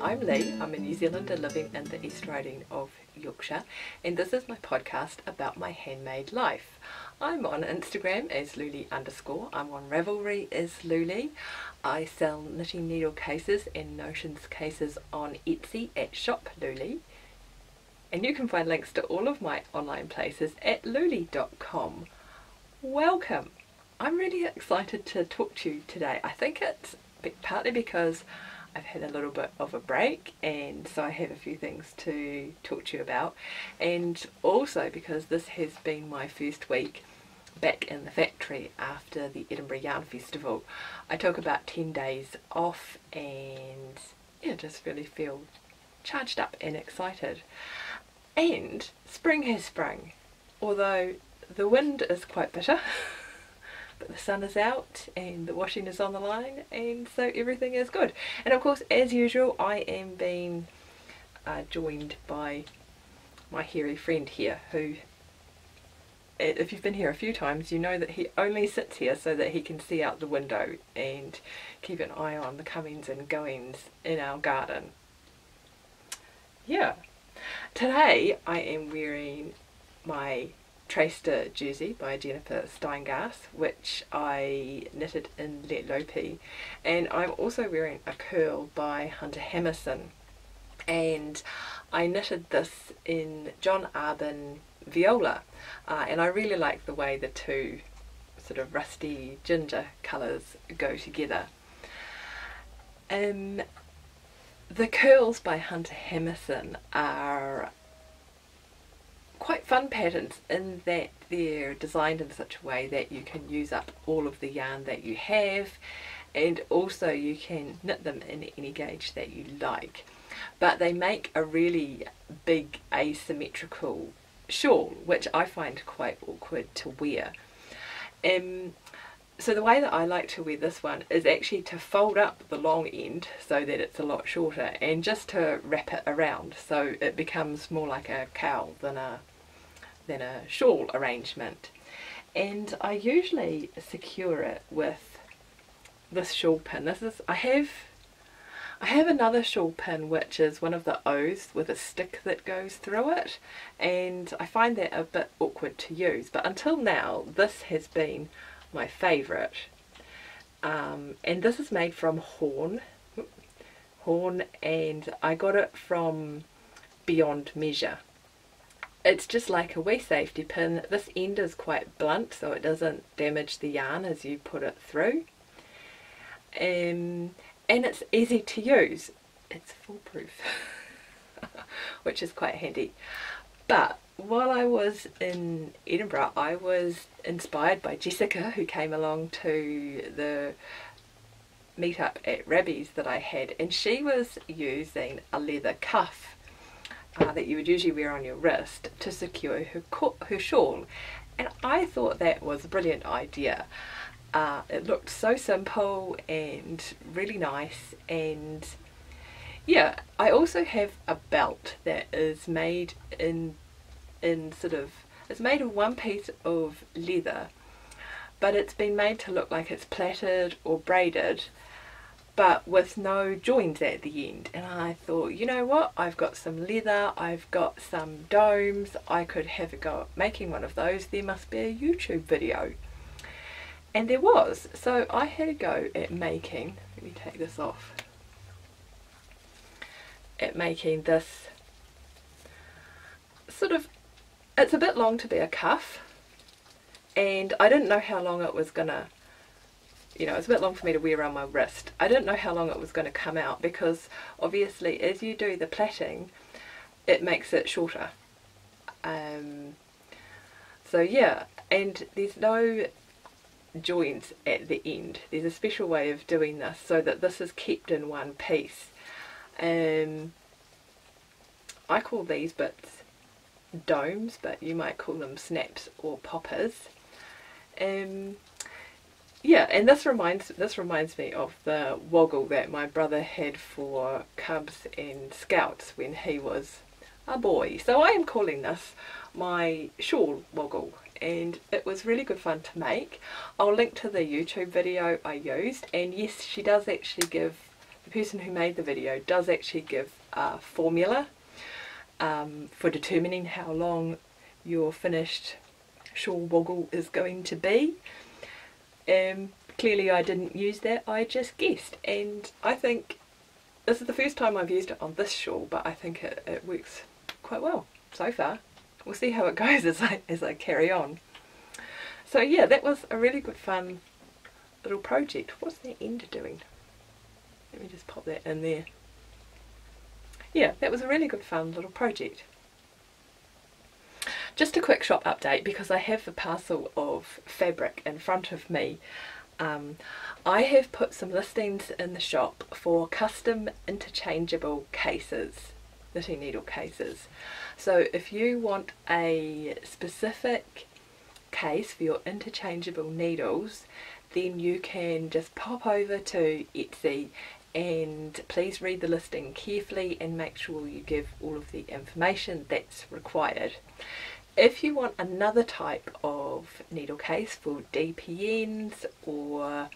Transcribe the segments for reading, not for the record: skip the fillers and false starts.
I'm Lee. I'm a New Zealander living in the East Riding of Yorkshire, and this is my podcast about my handmade life. I'm on Instagram as Louleigh_. I'm on Ravelry as Louleigh. I sell knitting needle cases and notions cases on Etsy at Shoplouleigh. And you can find links to all of my online places at louleigh.com. Welcome! I'm really excited to talk to you today. I think it's partly because I've had a little bit of a break, and so I have a few things to talk to you about, and also because this has been my first week back in the factory after the Edinburgh Yarn Festival. I took about 10 days off and just really feel charged up and excited. And spring has sprung, although the wind is quite bitter. But the sun is out and the washing is on the line, and so everything is good. And of course, as usual, I am being joined by my hairy friend here, who, if you've been here a few times, you know that he only sits here so that he can see out the window and keep an eye on the comings and goings in our garden. Yeah. Today I am wearing my Tracer jersey by Jennifer Steingass, which I knitted in Louleigh, and I'm also wearing a curl by Hunter Hammerson, and I knitted this in John Arbon Viola, and I really like the way the two sort of rusty ginger colours go together. The curls by Hunter Hammerson are quite fun patterns in that they're designed in such a way that you can use up all of the yarn that you have, and also you can knit them in any gauge that you like. But they make a really big asymmetrical shawl, which I find quite awkward to wear. So the way that I like to wear this one is actually to fold up the long end so that it's a lot shorter, and just to wrap it around so it becomes more like a cowl than a shawl arrangement. And I usually secure it with this shawl pin. I have another shawl pin which is one of the O's with a stick that goes through it, and I find that a bit awkward to use, but until now this has been my favourite. And this is made from horn, and I got it from Beyond Measure. It's just like a wee safety pin. This end is quite blunt so it doesn't damage the yarn as you put it through, and it's easy to use. It's foolproof which is quite handy. But while I was in Edinburgh, I was inspired by Jessica, who came along to the meetup at Rabbie's that I had, and she was using a leather cuff that you would usually wear on your wrist to secure her shawl, and I thought that was a brilliant idea. It looked so simple and really nice, and yeah, I also have a belt that is made it's made of one piece of leather, but it's been made to look like it's plaited or braided, but with no joins at the end. And I thought, you know what, I've got some leather, I've got some domes, I could have a go at making one of those. There must be a YouTube video. And there was, so I had a go at making, let me take this off, at making this sort of, it's a bit long to be a cuff, and I didn't know how long it was gonna, it's a bit long for me to wear around my wrist. I didn't know how long it was going to come out, because obviously as you do the plaiting it makes it shorter. So yeah, and there's no joints at the end. There's a special way of doing this so that this is kept in one piece. I call these bits domes, but you might call them snaps or poppers. Yeah, and this reminds me of the woggle that my brother had for cubs and scouts when he was a boy. So I am calling this my shawl woggle, and it was really good fun to make. I'll link to the YouTube video I used, and yes, she does actually give the person who made the video does actually give a formula for determining how long your finished shawl woggle is going to be. Clearly I didn't use that, I just guessed, and I think this is the first time I've used it on this shawl, but I think it works quite well so far. We'll see how it goes as I carry on. So yeah, that was a really good fun little project. What's that end doing? Let me just pop that in there. Yeah, that was a really good fun little project. Just a quick shop update, because I have a parcel of fabric in front of me. I have put some listings in the shop for custom interchangeable cases, knitting needle cases. So if you want a specific case for your interchangeable needles, then you can just pop over to Etsy, and please read the listing carefully and make sure you give all of the information that's required. If you want another type of needle case for DPNs or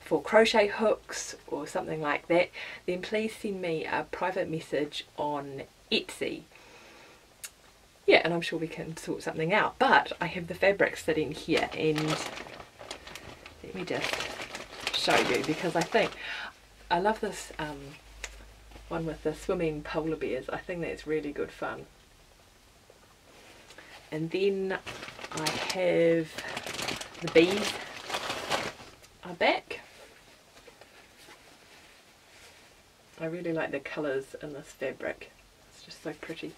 for crochet hooks or something like that, then please send me a private message on Etsy. Yeah, and I'm sure we can sort something out. But I have the fabric sitting here, and let me just show you, because I think I love this one with the swimming polar bears. I think that's really good fun. And then I have the bees are back. I really like the colours in this fabric. It's just so pretty.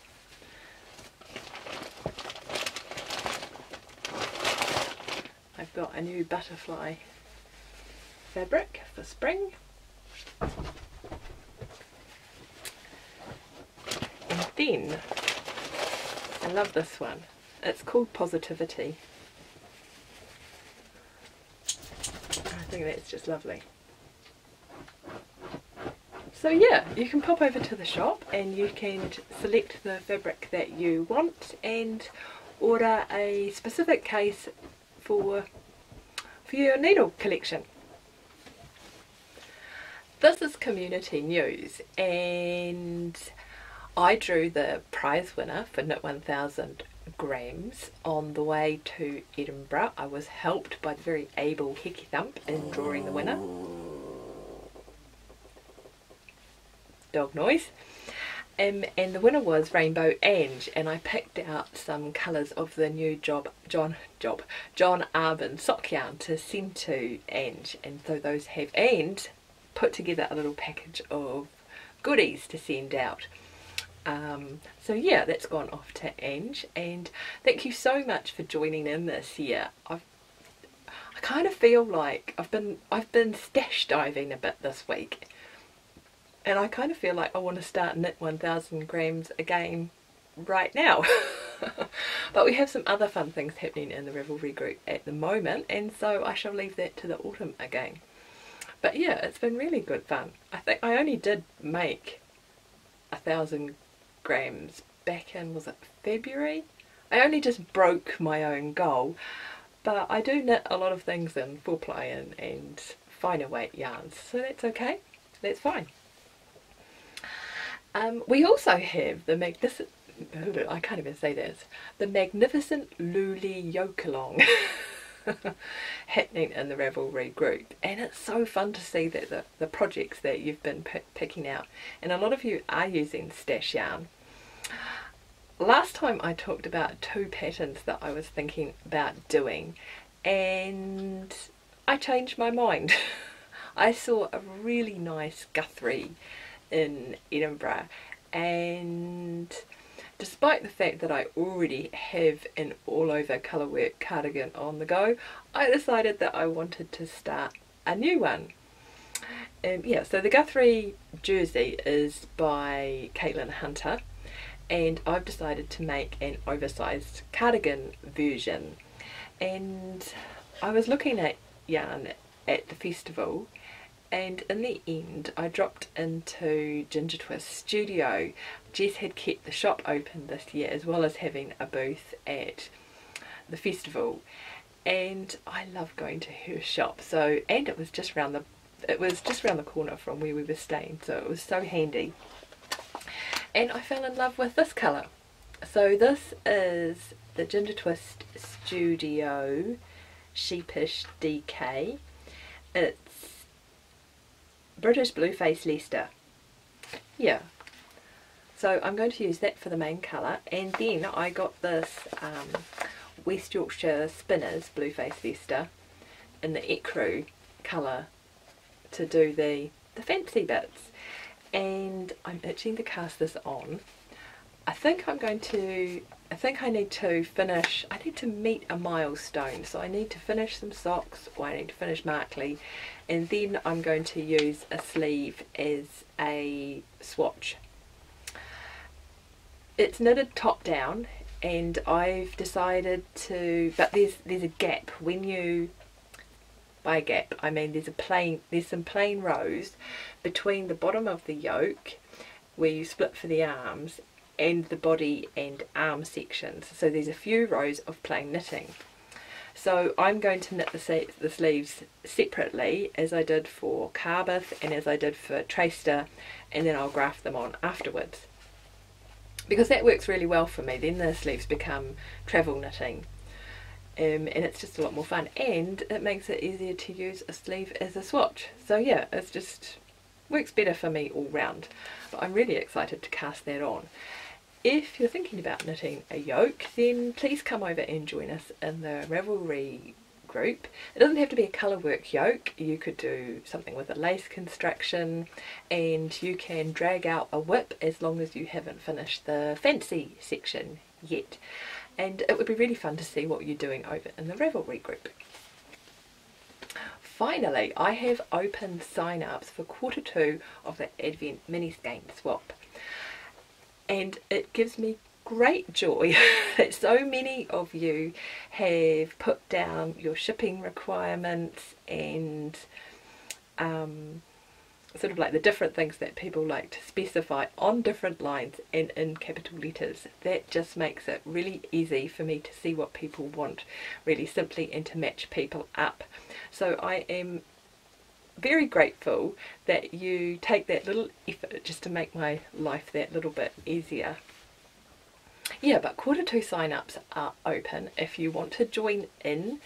I've got a new butterfly fabric for spring. And then I love this one. It's called Positivity. I think that's just lovely. So yeah, you can pop over to the shop and you can select the fabric that you want and order a specific case for your needle collection. This is community news, and I drew the prize winner for Knit 1000 grams on the way to Edinburgh. I was helped by the very able Hickey Thump in drawing the winner. Dog noise. And the winner was Rainbow Ange, and I picked out some colours of the new John Arbon sock yarn to send to Ange, and so those have, and put together a little package of goodies to send out. So yeah, that's gone off to Ange, and thank you so much for joining in this year. I kind of feel like I've been stash diving a bit this week, and I kind of feel like I want to start Knit 1000 grams again right now. But we have some other fun things happening in the Revelry group at the moment, and so I shall leave that to the autumn again. But yeah, it's been really good fun. I think I only did make 1000 grams back in, was it February? I only just broke my own goal, but I do knit a lot of things in 4-ply and finer weight yarns, so that's okay, that's fine. We also have the magnificent, I can't even say this, the magnificent Louleigh yoke-along happening in the Ravelry group, and it's so fun to see that the projects that you've been picking out, and a lot of you are using stash yarn. Last time I talked about 2 patterns that I was thinking about doing, and I changed my mind. I saw a really nice Guthrie in Edinburgh, and despite the fact that I already have an all-over colourwork cardigan on the go, I decided that I wanted to start a new one. Yeah, so the Guthrie jersey is by Caitlin Hunter, and I've decided to make an oversized cardigan version. And I was looking at yarn at the festival, and in the end I dropped into Ginger Twist Studio. Jess had kept the shop open this year as well as having a booth at the festival, and I love going to her shop. So, and it was just round it was just around the corner from where we were staying, so it was so handy. And I fell in love with this colour. So this is the Ginger Twist Studio Sheepish DK. It's British Blueface Leicester. Yeah. So I'm going to use that for the main colour, and then I got this West Yorkshire Spinners Blueface Leicester in the ecru colour to do the fancy bits, and I'm itching to cast this on. I think I need to finish, I need to meet a milestone, so I need to finish some socks, or I need to finish Markley, and then I'm going to use a sleeve as a swatch. It's knitted top down, and I've decided to, but there's a gap. When you, by a gap I mean there's some plain rows between the bottom of the yoke where you split for the arms and the body and arm sections, so there's a few rows of plain knitting. So I'm going to knit the sleeves separately, as I did for Carbeth and as I did for Traister, and then I'll graft them on afterwards, because that works really well for me. Then the sleeves become travel knitting, and it's just a lot more fun, and it makes it easier to use a sleeve as a swatch. So yeah, it's just works better for me all round, but I'm really excited to cast that on. If you're thinking about knitting a yoke, then please come over and join us in the Ravelry group. It doesn't have to be a colourwork yoke. You could do something with a lace construction, and you can drag out a whip as long as you haven't finished the fancy section yet. And it would be really fun to see what you're doing over in the Ravelry group. Finally, I have opened sign-ups for quarter 2 of the Advent mini skein swap, and it gives me great joy that so many of you have put down your shipping requirements and sort of like the different things that people like to specify on different lines and in capital letters. That just makes it really easy for me to see what people want really simply and to match people up. So I am very grateful that you take that little effort just to make my life that little bit easier. Yeah, but quarter 2 sign-ups are open. If you want to join in,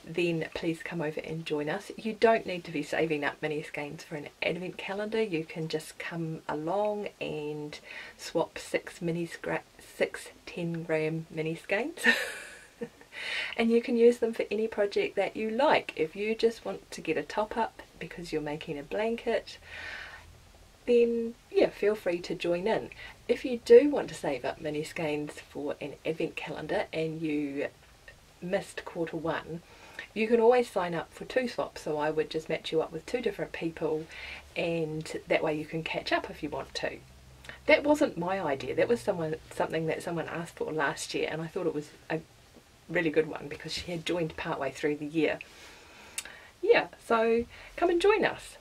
then please come over and join us. You don't need to be saving up mini skeins for an advent calendar. You can just come along and swap 6 10-gram mini skeins. And you can use them for any project that you like. If you just want to get a top up because you're making a blanket, then yeah, feel free to join in. If you do want to save up mini skeins for an advent calendar and you missed quarter 1, you can always sign up for 2 swaps. So I would just match you up with 2 different people, and that way you can catch up if you want to. That wasn't my idea, that was something that someone asked for last year, and I thought it was a really good one because she had joined partway through the year. Yeah, so come and join us.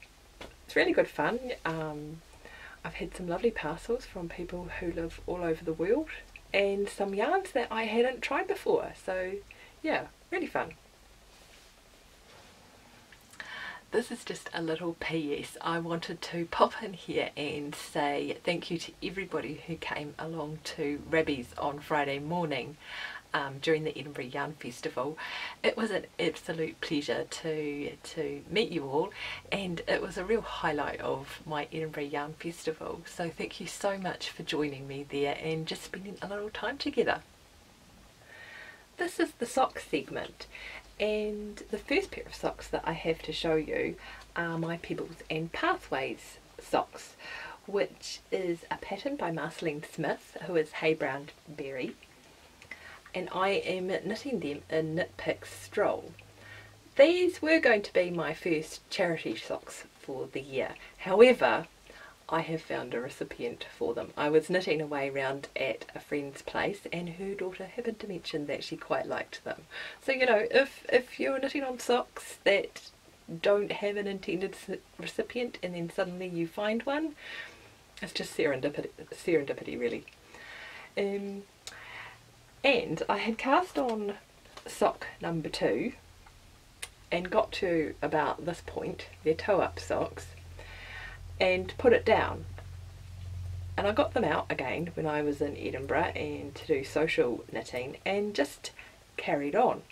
It's really good fun. I've had some lovely parcels from people who live all over the world, and some yarns that I hadn't tried before, so yeah, really fun. This is just a little PS. I wanted to pop in here and say thank you to everybody who came along to Rabbi's on Friday morning during the Edinburgh Yarn Festival. It was an absolute pleasure to meet you all, and it was a real highlight of my Edinburgh Yarn Festival. So thank you so much for joining me there and just spending a little time together. This is the sock segment, and the first pair of socks that I have to show you are my Pebbles and Pathways socks, which is a pattern by Marceline Smith, who is Hey Brown Berry, and I am knitting them in Knit Picks Stroll. These were going to be my first charity socks for the year, however I have found a recipient for them. I was knitting away round at a friend's place and her daughter happened to mention that she quite liked them. So you know, if you're knitting on socks that don't have an intended recipient and then suddenly you find one, it's just serendipity really. And I had cast on sock number 2 and got to about this point, their toe up socks, and put it down. And I got them out again when I was in Edinburgh and to do social knitting, and just carried on.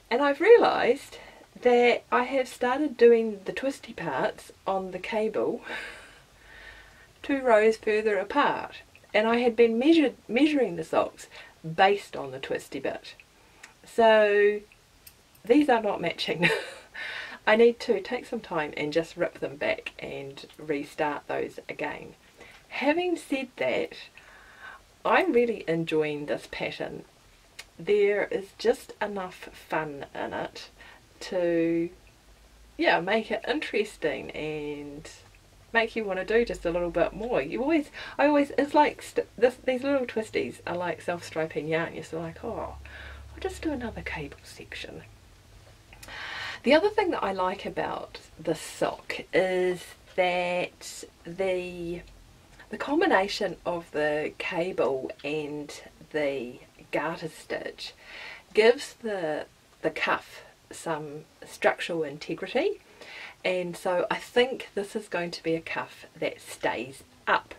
And I've realised that I have started doing the twisty parts on the cable 2 rows further apart, and I had been measuring the socks based on the twisty bit. So these are not matching. I need to take some time and just rip them back and restart those again. Having said that, I'm really enjoying this pattern. There is just enough fun in it to, yeah, make it interesting and make you want to do just a little bit more. It's like these little twisties are like self-striping yarn. You're sort of like, oh, I'll just do another cable section. The other thing that I like about this sock is that the combination of the cable and the garter stitch gives the cuff some structural integrity, and so I think this is going to be a cuff that stays up,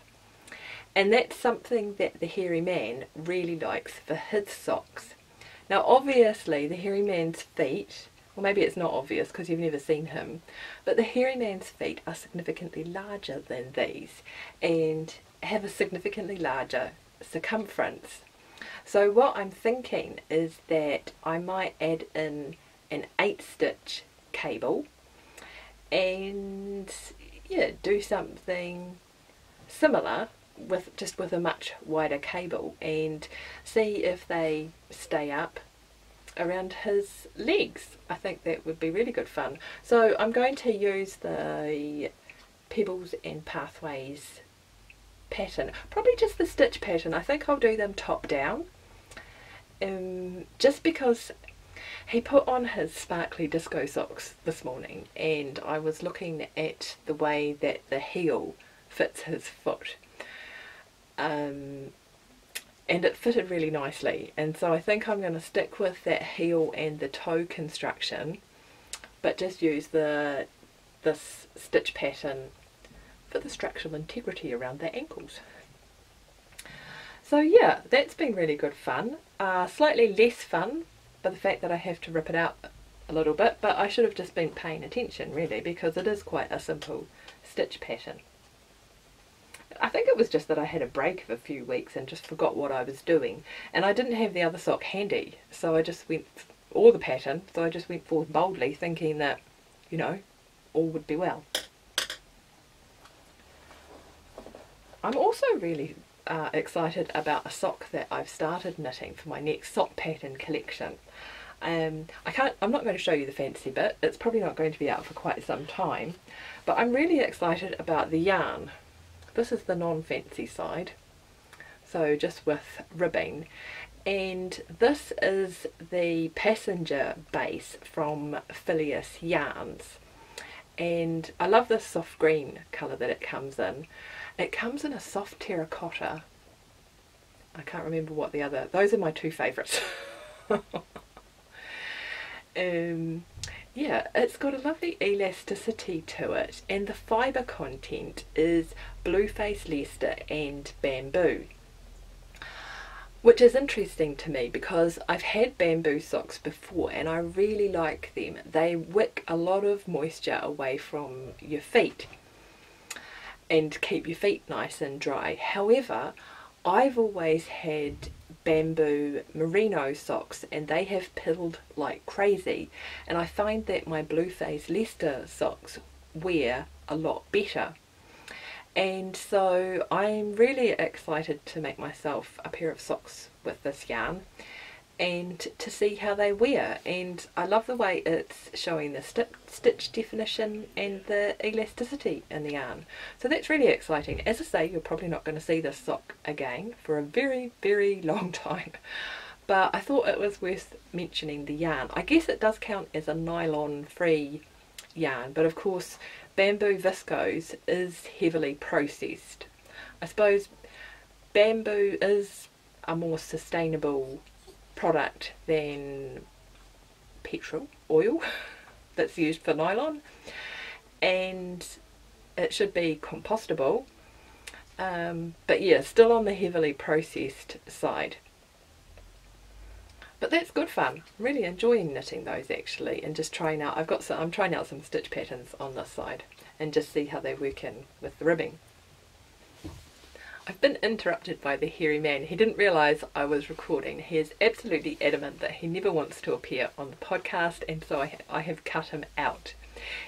and that's something that the hairy man really likes for his socks. Now obviously the hairy man's feet, well maybe it's not obvious because you've never seen him, but the hairy man's feet are significantly larger than these and have a significantly larger circumference. So what I'm thinking is that I might add in an 8-stitch cable and, yeah, do something similar with a much wider cable and see if they stay up around his legs. I think that would be really good fun. So I'm going to use the Pebbles and Pathways pattern, probably just the stitch pattern. I think I'll do them top down, just because he put on his sparkly disco socks this morning and I was looking at the way that the heel fits his foot, and it fitted really nicely, and so I think I'm going to stick with that heel and the toe construction, but just use this stitch pattern for the structural integrity around the ankles. So yeah, that's been really good fun. Slightly less fun by the fact that I have to rip it out a little bit, but I should have just been paying attention really, because it is quite a simple stitch pattern. I think it was just that I had a break of a few weeks and just forgot what I was doing, and I didn't have the other sock handy, so I just went, or the pattern, so I just went forth boldly thinking that, you know, all would be well. I'm also really excited about a sock that I've started knitting for my next sock pattern collection. I'm not going to show you the fancy bit, it's probably not going to be out for quite some time, but I'm really excited about the yarn. This is the non-fancy side, so just with ribbing, and this is the passenger base from Phileas Yarns, and I love this soft green colour that it comes in. It comes in a soft terracotta. I can't remember what the other, those are my 2 favourites. Yeah, it's got a lovely elasticity to it, and the fibre content is Blueface Leicester and bamboo, which is interesting to me because I've had bamboo socks before and I really like them. They wick a lot of moisture away from your feet and keep your feet nice and dry. However, I've always had bamboo merino socks and they have pilled like crazy, and I find that my Blueface Leicester socks wear a lot better, and so I'm really excited to make myself a pair of socks with this yarn and to see how they wear. And I love the way it's showing the stitch definition and the elasticity in the yarn, so that's really exciting. As I say, you're probably not going to see this sock again for a very, very long time, but I thought it was worth mentioning the yarn. I guess it does count as a nylon free yarn, but of course bamboo viscose is heavily processed. I suppose bamboo is a more sustainable product than petrol oil. that's used for nylon, and it should be compostable, but yeah, still on the heavily processed side. But that's good fun. I'm really enjoying knitting those actually, and just trying out. I'm trying out some stitch patterns on this side and just see how they work in with the ribbing. I've been interrupted by the hairy man. He didn't realise I was recording. He is absolutely adamant that he never wants to appear on the podcast, and so I have cut him out.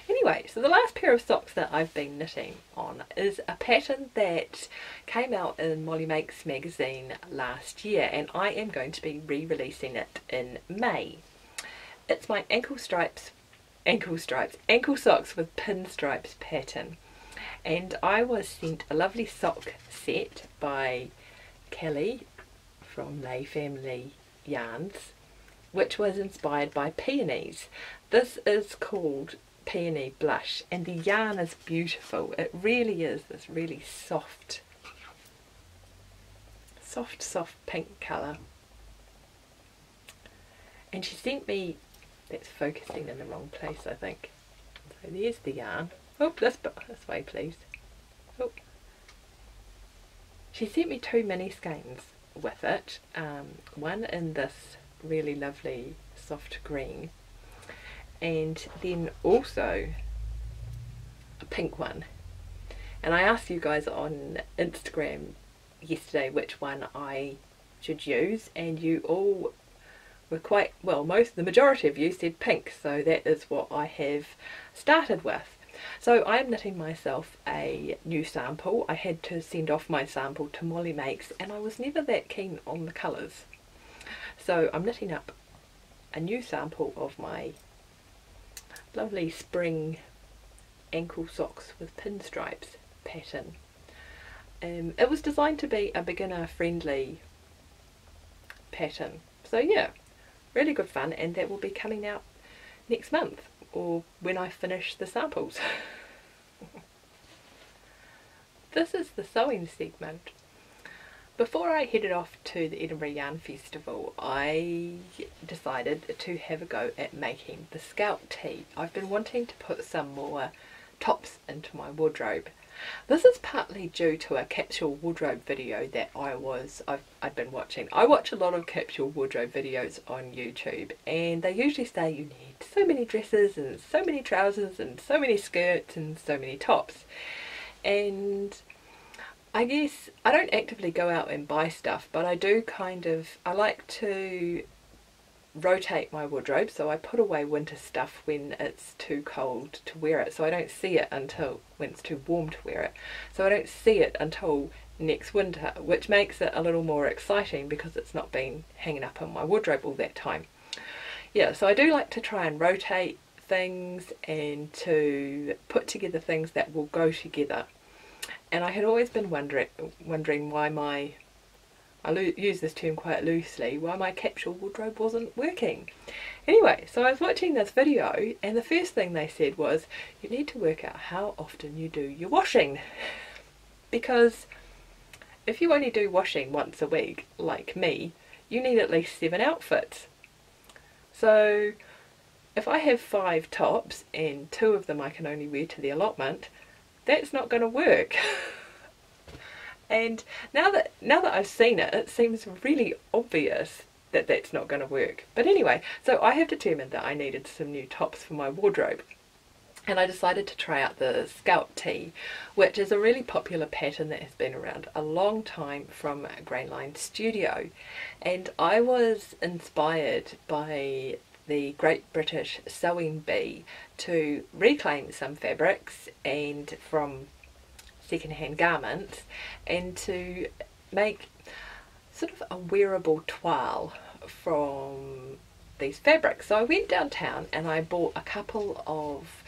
Anyway, so the last pair of socks that I've been knitting on is a pattern that came out in Molly Makes magazine last year, and I am going to be re-releasing it in May. It's my ankle socks with pinstripes pattern. And I was sent a lovely sock set by Kelly from Louleigh Family Yarns, which was inspired by peonies. This is called Peony Blush, and the yarn is beautiful. It really is this really soft pink colour. And she sent me, that's focusing in the wrong place I think. So there's the yarn. Oh, this way please. Oh. She sent me 2 mini skeins with it, one in this really lovely soft green, and then also a pink one. And I asked you guys on Instagram yesterday which one I should use, and you all were quite, well, the majority of you said pink, so that is what I have started with. So I'm knitting myself a new sample. I had to send off my sample to Molly Makes, and I was never that keen on the colours. So I'm knitting up a new sample of my lovely spring ankle socks with pinstripes pattern. It was designed to be a beginner friendly pattern. So yeah, really good fun, and that will be coming out next month, or when I finish the samples. This is the sewing segment. Before I headed off to the Edinburgh Yarn Festival, I decided to have a go at making the Scout tee. I've been wanting to put some more tops into my wardrobe. This is partly due to a capsule wardrobe video that I've been watching. I watch a lot of capsule wardrobe videos on YouTube, and they usually say you need so many dresses and so many trousers and so many skirts and so many tops. And I guess I don't actively go out and buy stuff, but I do I like to rotate my wardrobe, so I put away winter stuff when it's too cold to wear it, so I don't see it until when it's too warm to wear it, so I don't see it until next winter, which makes it a little more exciting because it's not been hanging up in my wardrobe all that time. Yeah, so I do like to try and rotate things and to put together things that will go together. And I had always been wondering why I use this term quite loosely, why my capsule wardrobe wasn't working. Anyway, so I was watching this video, and the first thing they said was, you need to work out how often you do your washing. Because if you only do washing once a week, like me, you need at least 7 outfits. So if I have 5 tops and 2 of them I can only wear to the allotment, that's not going to work. And now that I've seen it, it seems really obvious that that's not going to work. But anyway, so I have determined that I needed some new tops for my wardrobe. And I decided to try out the Scout tee, which is a really popular pattern that has been around a long time from Grainline Studio. And I was inspired by the Great British Sewing Bee to reclaim some fabrics and from second-hand garments, and to make sort of a wearable toile from these fabrics. So I went downtown and I bought a couple of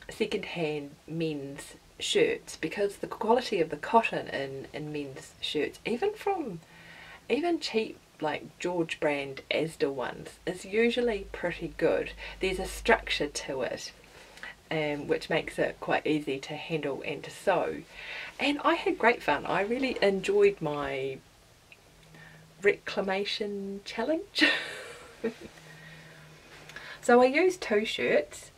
second-hand men's shirts, because the quality of the cotton in men's shirts, even cheap like George brand Asda ones, is usually pretty good. There's a structure to it, which makes it quite easy to handle and to sew. And I had great fun. I really enjoyed my reclamation challenge. So I used 2 shirts,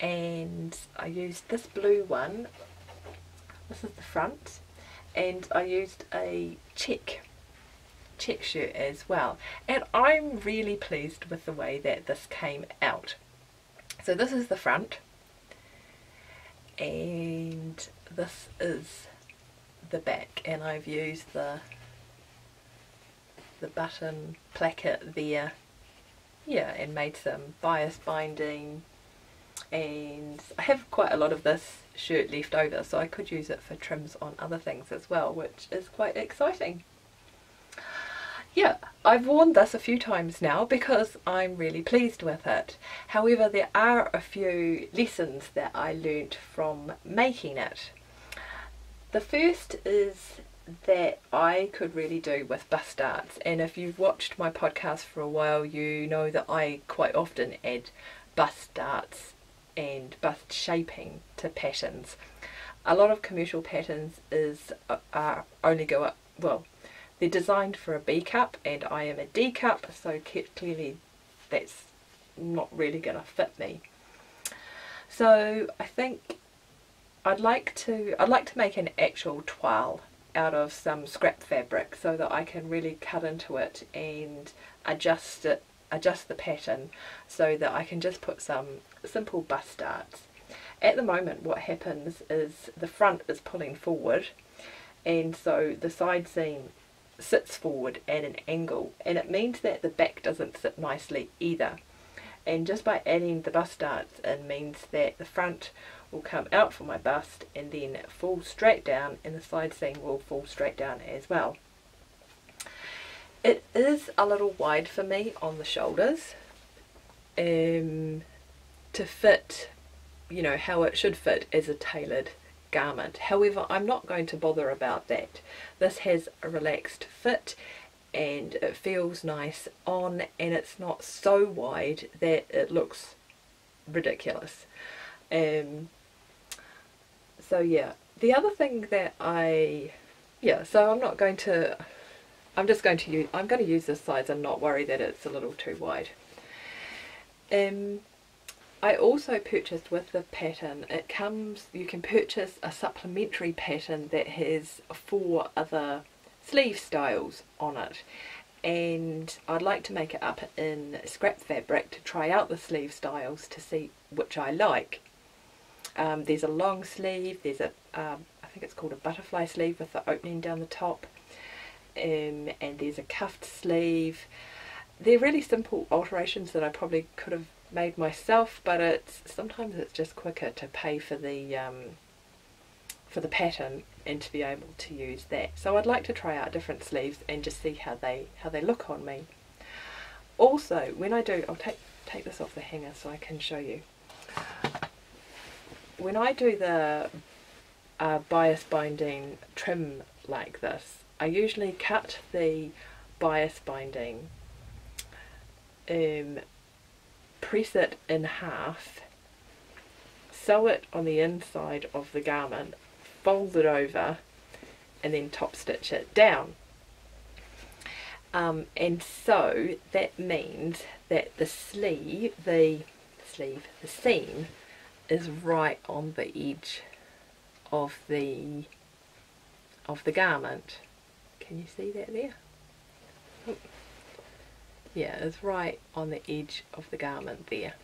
and I used this blue one. This is the front, and I used a check shirt as well, and I'm really pleased with the way that this came out. So this is the front, and this is the back, and I've used the button placket there, yeah, and made some bias binding, and I have quite a lot of this shirt left over, so I could use it for trims on other things as well, which is quite exciting. Yeah, I've worn this a few times now because I'm really pleased with it. However, there are a few lessons that I learnt from making it. The first is that I could really do with bust darts, and if you've watched my podcast for a while, you know that I quite often add bust darts and bust shaping to patterns. A lot of commercial patterns only go up, well, they're designed for a B cup, and I am a D cup, so clearly that's not really going to fit me. So I think I'd like to make an actual toile out of some scrap fabric so that I can really cut into it and adjust the pattern so that I can just put some simple bust darts. At the moment what happens is the front is pulling forward, and so the side seam sits forward at an angle, and it means that the back doesn't sit nicely either. And just by adding the bust darts in means that the front will come out for my bust and then fall straight down, and the side seam will fall straight down as well. It is a little wide for me on the shoulders to fit, you know, how it should fit as a tailored garment. However, I'm not going to bother about that. This has a relaxed fit and it feels nice on, and it's not so wide that it looks ridiculous. So yeah, the other thing that I'm going to use this size and not worry that it's a little too wide. I also purchased with the pattern, you can purchase a supplementary pattern that has 4 other sleeve styles on it, and I'd like to make it up in scrap fabric to try out the sleeve styles to see which I like. There's a long sleeve, there's a I think it's called a butterfly sleeve with the opening down the top, and there's a cuffed sleeve. They're really simple alterations that I probably could have made myself, but sometimes it's just quicker to pay for the pattern and to be able to use that. So I'd like to try out different sleeves and just see how they look on me. Also, when I do, I'll take this off the hanger so I can show you. When I do the bias binding trim like this, I usually cut the bias binding, press it in half, sew it on the inside of the garment, fold it over, and then top stitch it down. And so that means that the seam is right on the edge of the garment. Can you see that there? Yeah, it's right on the edge of the garment there,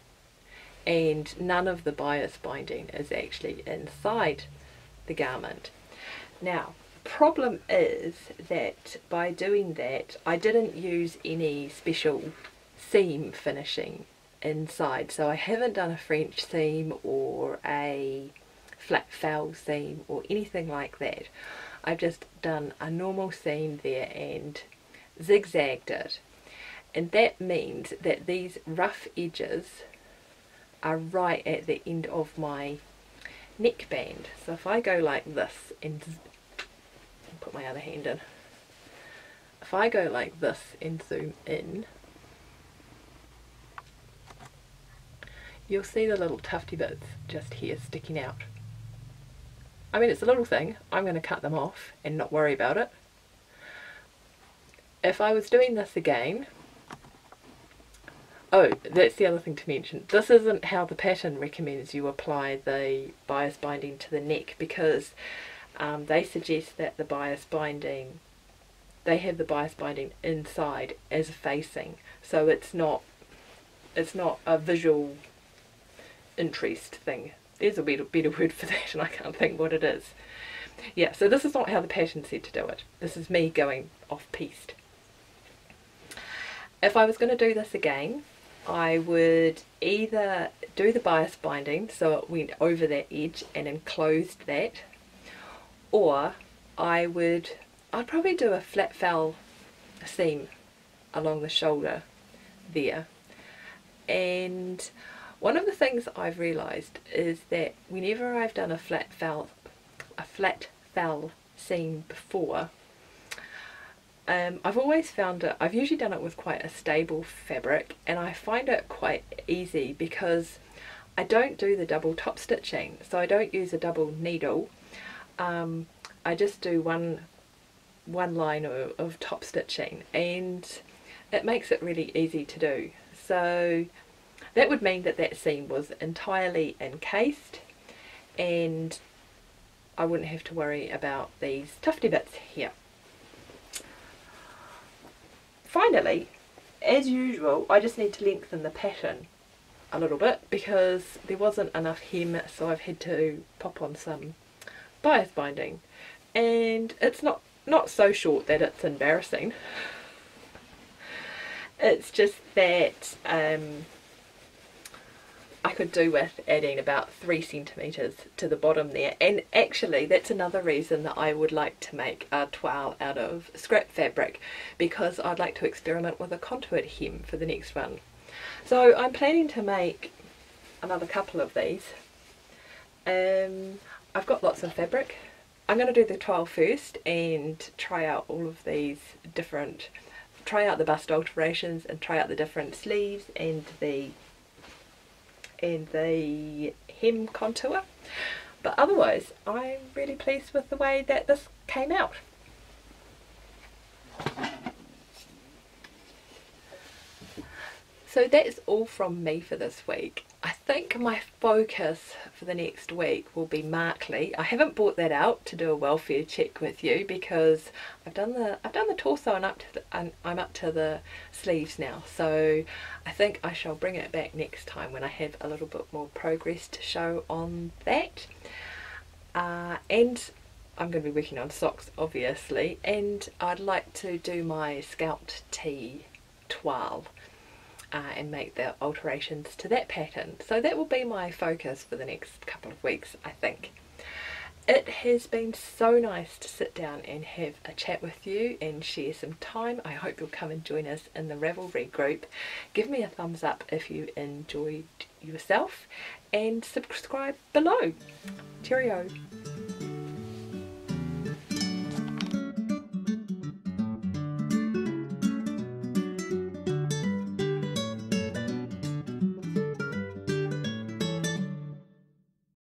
and none of the bias binding is actually inside the garment. Now, the problem is that by doing that I didn't use any special seam finishing inside, so I haven't done a French seam or a flat foul seam or anything like that. I've just done a normal seam there and zigzagged it, and that means that these rough edges are right at the end of my neckband. So if I go like this and put my other hand in, if I go like this and zoom in, you'll see the little tufty bits just here sticking out. I mean, it's a little thing. I'm going to cut them off and not worry about it. If I was doing this again, Oh, that's the other thing to mention. This isn't how the pattern recommends you apply the bias binding to the neck, because they suggest that the bias binding, they have the bias binding inside as a facing, so it's not a visual interest thing. There's a better word for that, and I can't think what it is. Yeah, so this is not how the pattern said to do it. This is me going off-piste. If I was going to do this again, I would either do the bias binding so it went over that edge and enclosed that, or I'd probably do a flat fell seam along the shoulder there. And one of the things I've realised is that whenever I've done a flat fell seam before, I've always found it, I've usually done it with quite a stable fabric, and I find it quite easy because I don't do the double top stitching, so I don't use a double needle. I just do one line of top stitching, and it makes it really easy to do. So that would mean that that seam was entirely encased, and I wouldn't have to worry about these tufty bits here. Finally, as usual, I just need to lengthen the pattern a little bit because there wasn't enough hem, so I've had to pop on some bias binding, and it's not so short that it's embarrassing. It's just that I could do with adding about 3 centimetres to the bottom there, and actually that's another reason that I would like to make a toile out of scrap fabric, because I'd like to experiment with a contoured hem for the next one. So I'm planning to make another couple of these. I've got lots of fabric. I'm going to do the toile first and try out all of these different, try out the bust alterations and try out the different sleeves and the hem contour, but otherwise I'm really pleased with the way that this came out. So that's all from me for this week. I think my focus for the next week will be Markley. I haven't brought that out to do a welfare check with you because I've done the torso and I'm up to the sleeves now. So I think I shall bring it back next time when I have a little bit more progress to show on that. And I'm going to be working on socks obviously, and I'd like to do my scalped tee toile. And make the alterations to that pattern. So that will be my focus for the next couple of weeks, I think. It has been so nice to sit down and have a chat with you and share some time. I hope you'll come and join us in the Ravelry group. Give me a thumbs up if you enjoyed yourself and subscribe below. Cheerio.